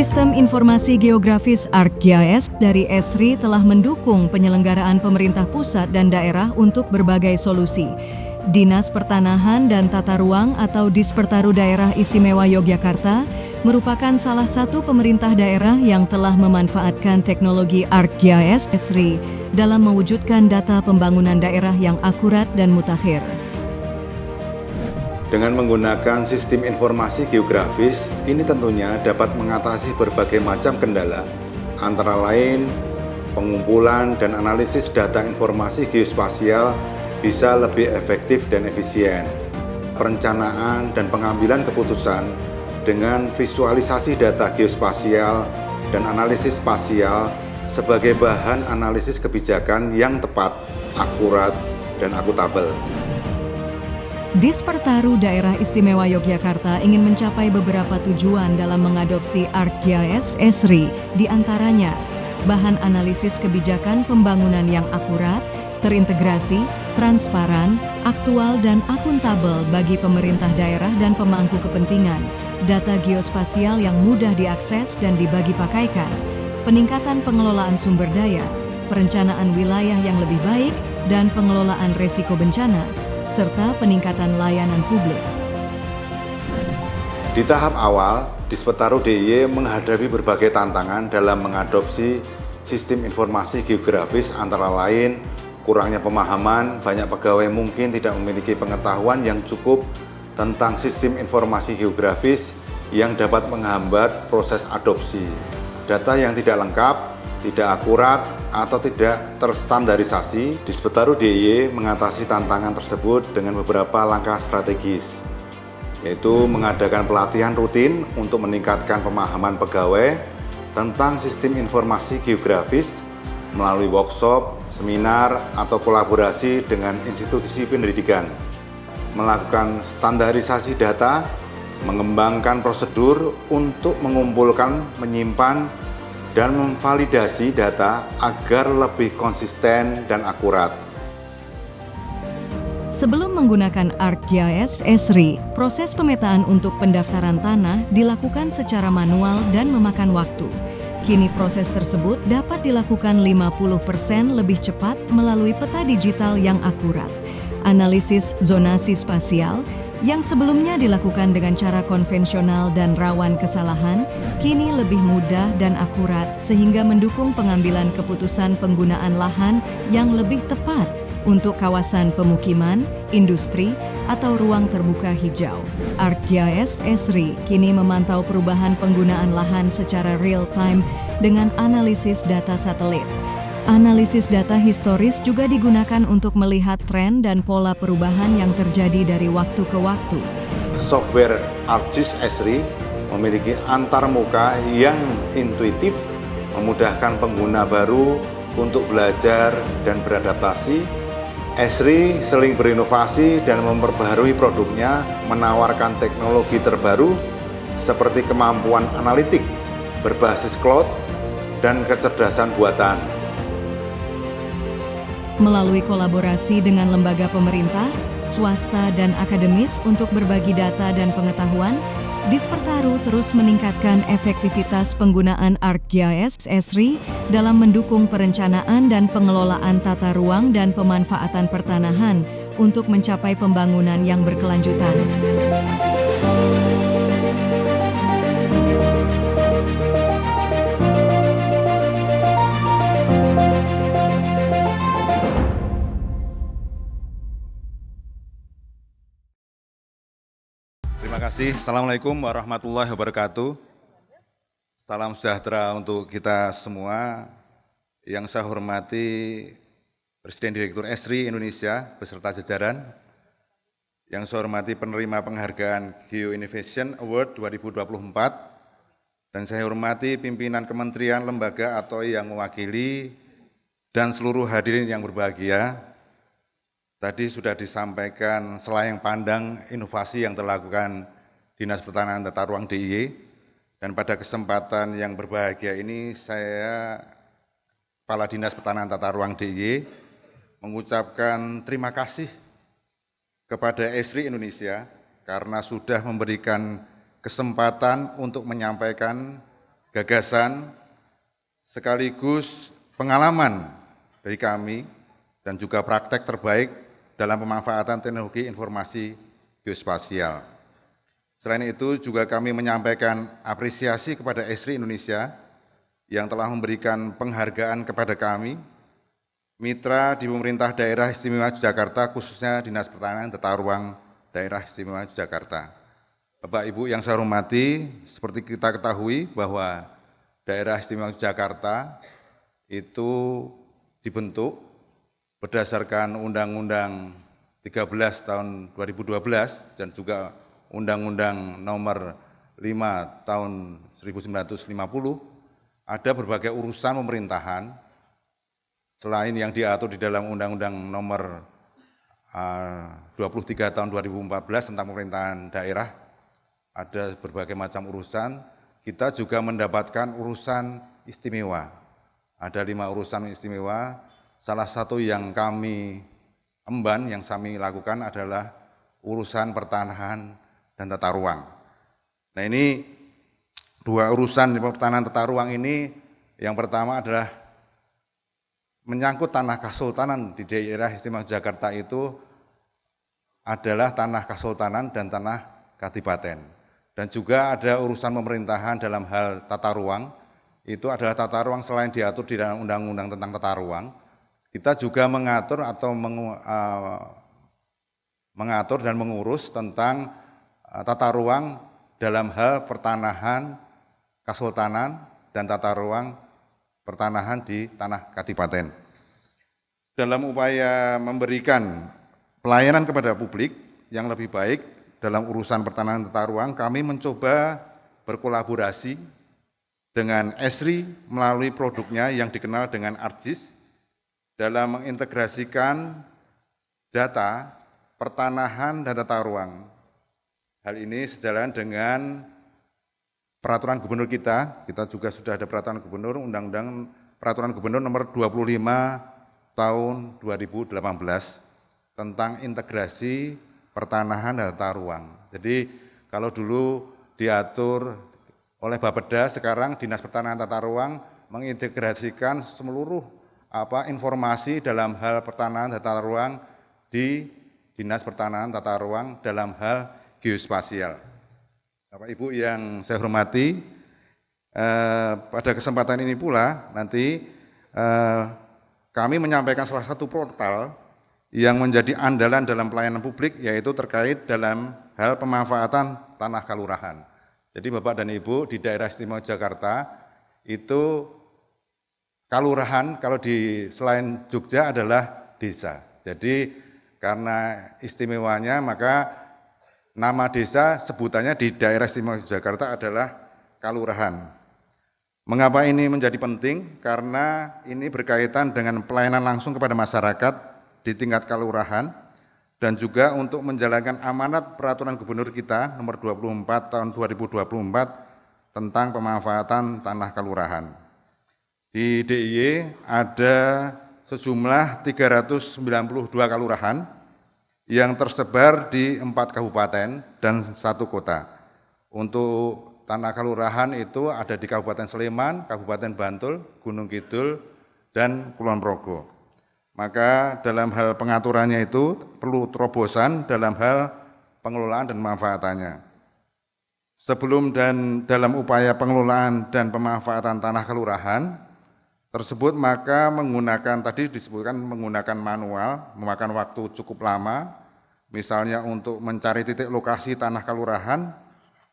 Sistem Informasi Geografis ArcGIS dari Esri telah mendukung penyelenggaraan pemerintah pusat dan daerah untuk berbagai solusi. Dinas Pertanahan dan Tata Ruang atau Dispertaru Daerah Istimewa Yogyakarta merupakan salah satu pemerintah daerah yang telah memanfaatkan teknologi ArcGIS Esri dalam mewujudkan data pembangunan daerah yang akurat dan mutakhir. Dengan menggunakan sistem informasi geografis, ini tentunya dapat mengatasi berbagai macam kendala, antara lain pengumpulan dan analisis data informasi geospasial bisa lebih efektif dan efisien. Perencanaan dan pengambilan keputusan dengan visualisasi data geospasial dan analisis spasial sebagai bahan analisis kebijakan yang tepat, akurat, dan akuntabel. Dispertaru Daerah Istimewa Yogyakarta ingin mencapai beberapa tujuan dalam mengadopsi ArcGIS Esri, di antaranya bahan analisis kebijakan pembangunan yang akurat, terintegrasi, transparan, aktual dan akuntabel bagi pemerintah daerah dan pemangku kepentingan, data geospasial yang mudah diakses dan dibagi pakaikan, peningkatan pengelolaan sumber daya, perencanaan wilayah yang lebih baik, dan pengelolaan resiko bencana, serta peningkatan layanan publik. Di tahap awal, Dispertaru DIY menghadapi berbagai tantangan dalam mengadopsi sistem informasi geografis, antara lain kurangnya pemahaman, banyak pegawai mungkin tidak memiliki pengetahuan yang cukup tentang sistem informasi geografis yang dapat menghambat proses adopsi. Data yang tidak lengkap, tidak akurat, atau tidak terstandarisasi. Dispertaru DIY mengatasi tantangan tersebut dengan beberapa langkah strategis, yaitu mengadakan pelatihan rutin untuk meningkatkan pemahaman pegawai tentang sistem informasi geografis melalui workshop, seminar, atau kolaborasi dengan institusi pendidikan, melakukan standarisasi data, mengembangkan prosedur untuk mengumpulkan, menyimpan, dan memvalidasi data agar lebih konsisten dan akurat. Sebelum menggunakan ArcGIS Esri, proses pemetaan untuk pendaftaran tanah dilakukan secara manual dan memakan waktu. Kini proses tersebut dapat dilakukan 50% lebih cepat melalui peta digital yang akurat. Analisis zonasi spasial yang sebelumnya dilakukan dengan cara konvensional dan rawan kesalahan, kini lebih mudah dan akurat sehingga mendukung pengambilan keputusan penggunaan lahan yang lebih tepat untuk kawasan pemukiman, industri, atau ruang terbuka hijau. ArcGIS Esri kini memantau perubahan penggunaan lahan secara real-time dengan analisis data satelit. Analisis data historis juga digunakan untuk melihat tren dan pola perubahan yang terjadi dari waktu ke waktu. Software ArcGIS Esri memiliki antarmuka yang intuitif, memudahkan pengguna baru untuk belajar dan beradaptasi. Esri sering berinovasi dan memperbaharui produknya, menawarkan teknologi terbaru seperti kemampuan analitik berbasis cloud dan kecerdasan buatan. Melalui kolaborasi dengan lembaga pemerintah, swasta, dan akademis untuk berbagi data dan pengetahuan, Dispertaru terus meningkatkan efektivitas penggunaan ArcGIS Esri dalam mendukung perencanaan dan pengelolaan tata ruang dan pemanfaatan pertanahan untuk mencapai pembangunan yang berkelanjutan. Terima kasih. Assalamualaikum warahmatullahi wabarakatuh. Salam sejahtera untuk kita semua. Yang saya hormati Presiden Direktur Esri Indonesia beserta jajaran. Yang saya hormati penerima penghargaan Geo Innovation Award 2024. Dan saya hormati pimpinan kementerian, lembaga atau yang mewakili dan seluruh hadirin yang berbahagia. Tadi sudah disampaikan selayang pandang inovasi yang dilakukan Dinas Pertanahan Tata Ruang DIY, dan pada kesempatan yang berbahagia ini saya, Kepala Dinas Pertanahan Tata Ruang DIY, mengucapkan terima kasih kepada Esri Indonesia karena sudah memberikan kesempatan untuk menyampaikan gagasan sekaligus pengalaman dari kami dan juga praktek terbaik dalam pemanfaatan teknologi informasi geospasial. Selain itu juga kami menyampaikan apresiasi kepada Esri Indonesia yang telah memberikan penghargaan kepada kami, mitra di pemerintah daerah istimewa Yogyakarta, khususnya Dinas Pertanahan Tata Ruang Daerah Istimewa Yogyakarta. Bapak Ibu yang saya hormati, seperti kita ketahui bahwa daerah istimewa Yogyakarta itu dibentuk berdasarkan Undang-Undang 13 tahun 2012 dan juga Undang-Undang nomor 5 tahun 1950, ada berbagai urusan pemerintahan selain yang diatur di dalam Undang-Undang nomor 23 tahun 2014 tentang pemerintahan daerah, ada berbagai macam urusan. Kita juga mendapatkan urusan istimewa. Ada 5 urusan istimewa. Salah satu yang kami emban, yang kami lakukan adalah urusan pertanahan dan tata ruang. Nah, ini 2 urusan di pertanahan tata ruang ini, yang pertama adalah menyangkut tanah kesultanan di daerah istimewa Jakarta itu adalah tanah kesultanan dan tanah kadipaten. Dan juga ada urusan pemerintahan dalam hal tata ruang, itu adalah tata ruang selain diatur di dalam undang-undang tentang tata ruang, kita juga mengatur atau mengatur dan mengurus tentang tata ruang dalam hal pertanahan kesultanan dan tata ruang pertanahan di tanah kadipaten. Dalam upaya memberikan pelayanan kepada publik yang lebih baik dalam urusan pertanahan tata ruang, kami mencoba berkolaborasi dengan Esri melalui produknya yang dikenal dengan ArcGIS dalam mengintegrasikan data pertanahan dan tata ruang. Hal ini sejalan dengan peraturan gubernur kita juga sudah ada peraturan gubernur, Undang-Undang Peraturan Gubernur nomor 25 tahun 2018 tentang integrasi pertanahan dan tata ruang. Jadi kalau dulu diatur oleh Bapeda, sekarang Dinas Pertanahan Tata Ruang mengintegrasikan seluruh informasi dalam hal pertanahan dan tata ruang di Dinas Pertanahan Tata Ruang dalam hal geospasial. Bapak Ibu yang saya hormati, pada kesempatan ini pula nanti kami menyampaikan salah satu portal yang menjadi andalan dalam pelayanan publik, yaitu terkait dalam hal pemanfaatan tanah kalurahan. Jadi Bapak dan Ibu di daerah istimewa Jakarta itu kalurahan kalau di selain Jogja adalah desa. Jadi karena istimewanya maka nama desa sebutannya di daerah istimewa Jakarta adalah kalurahan. Mengapa ini menjadi penting? Karena ini berkaitan dengan pelayanan langsung kepada masyarakat di tingkat kalurahan dan juga untuk menjalankan amanat peraturan gubernur kita nomor 24 tahun 2024 tentang pemanfaatan tanah kalurahan. Di DIY ada sejumlah 392 kalurahan yang tersebar di 4 kabupaten dan 1 kota. Untuk tanah kalurahan itu ada di Kabupaten Sleman, Kabupaten Bantul, Gunung Kidul, dan Kulon Progo. Maka dalam hal pengaturannya itu perlu terobosan dalam hal pengelolaan dan pemanfaatannya. Sebelum dan dalam upaya pengelolaan dan pemanfaatan tanah kalurahan tersebut, maka menggunakan, tadi disebutkan menggunakan manual, memakan waktu cukup lama, misalnya untuk mencari titik lokasi tanah kalurahan,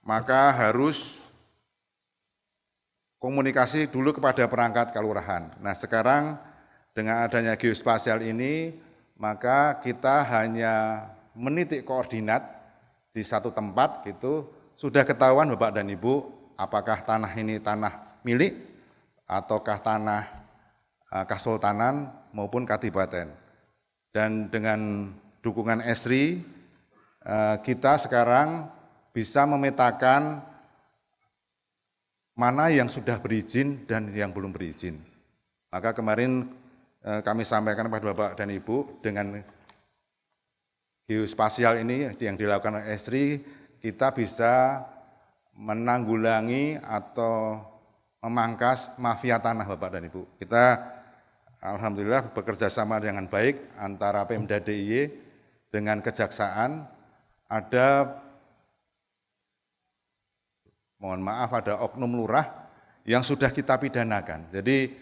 maka harus komunikasi dulu kepada perangkat kalurahan. Nah sekarang dengan adanya geospasial ini, maka kita hanya menitik koordinat di satu tempat gitu, sudah ketahuan Bapak dan Ibu, apakah tanah ini tanah milik, ataukah tanah kesultanan maupun kadipaten. Dan dengan dukungan Esri, kita sekarang bisa memetakan mana yang sudah berizin dan yang belum berizin. Maka kemarin kami sampaikan kepada Bapak dan Ibu, dengan geospasial ini yang dilakukan oleh Esri, kita bisa menanggulangi atau memangkas mafia tanah Bapak dan Ibu. Kita alhamdulillah bekerja sama dengan baik antara Pemda DIY dengan Kejaksaan. Ada oknum lurah yang sudah kita pidanakan. Jadi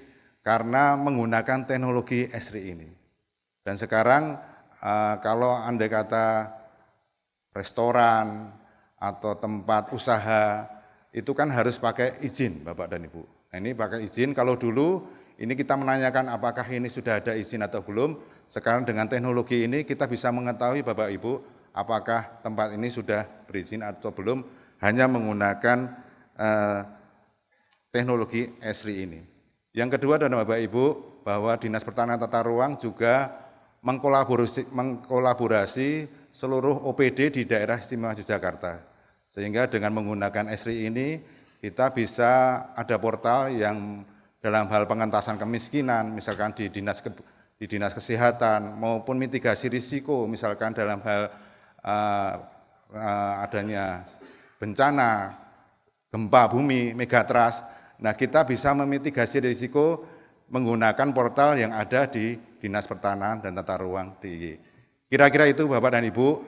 karena menggunakan teknologi ESRI ini. Dan sekarang kalau andai kata restoran atau tempat usaha itu kan harus pakai izin Bapak dan Ibu. Nah ini pakai izin, kalau dulu ini kita menanyakan apakah ini sudah ada izin atau belum. Sekarang dengan teknologi ini kita bisa mengetahui Bapak Ibu apakah tempat ini sudah berizin atau belum, hanya menggunakan teknologi ESRI ini. Yang kedua adalah Bapak Ibu bahwa Dinas Pertanahan Tata Ruang juga mengkolaborasi seluruh OPD di daerah istimewa Yogyakarta. Sehingga dengan menggunakan ESRI ini kita bisa ada portal yang dalam hal pengentasan kemiskinan, misalkan di dinas kesehatan maupun mitigasi risiko, misalkan dalam hal adanya bencana, gempa bumi, megatrust. Nah kita bisa memitigasi risiko menggunakan portal yang ada di Dinas Pertanahan dan Tata Ruang DIY. Kira-kira itu Bapak dan Ibu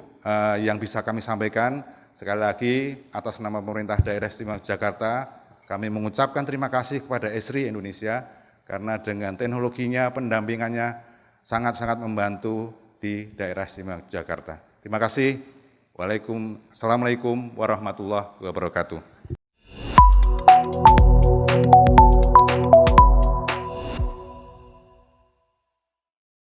yang bisa kami sampaikan. Sekali lagi atas nama pemerintah daerah istimewa Jakarta, kami mengucapkan terima kasih kepada ESRI Indonesia karena dengan teknologinya, pendampingannya sangat-sangat membantu di daerah istimewa Jakarta. Terima kasih. Assalamualaikum warahmatullahi wabarakatuh.